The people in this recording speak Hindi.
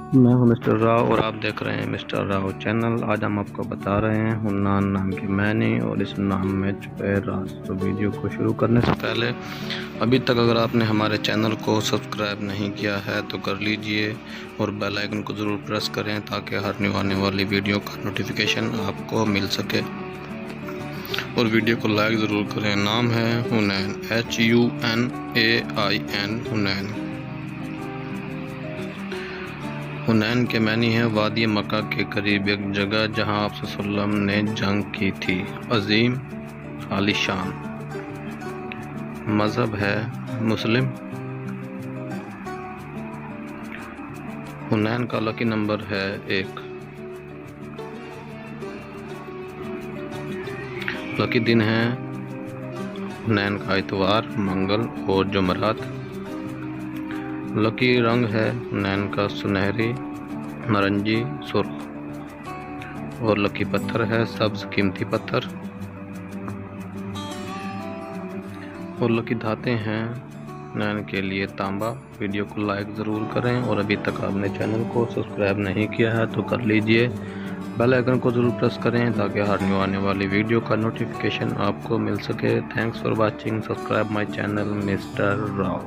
मैं हूं मिस्टर राव और आप देख रहे हैं मिस्टर राव चैनल। आज हम आपको बता रहे हैं हुन्नान नाम की मैनी और इस नाम में छुपे राज। तो वीडियो को शुरू करने से पहले अभी तक अगर आपने हमारे चैनल को सब्सक्राइब नहीं किया है तो कर लीजिए और बेल आइकन को ज़रूर प्रेस करें ताकि हर न्यू आने वाली वीडियो का नोटिफिकेशन आपको मिल सके और वीडियो को लाइक ज़रूर करें। नाम है हुनैन, HUNAIN, हुनैन। हुनैन के मैनी है वादी मक्का के करीब एक जगह जहां आप सल्लल्लाहु अलैहि वसल्लम ने जंग की थी। अजीम आलिशान मज़हब है मुस्लिम। हुनैन का लकी नंबर है 1। लकी दिन है हुनैन का इतवार, मंगल और जुमरात। लकी रंग है हुनैन का सुनहरी, नारंगी, सुर्ख और लकी पत्थर है सब्ज कीमती पत्थर और लकी धाते हैं हुनैन के लिए तांबा। वीडियो को लाइक ज़रूर करें और अभी तक आपने चैनल को सब्सक्राइब नहीं किया है तो कर लीजिए। बेल आइकन को ज़रूर प्रेस करें ताकि हर न्यू आने वाली वीडियो का नोटिफिकेशन आपको मिल सके। Thanks for watching. Subscribe my channel mister Rao.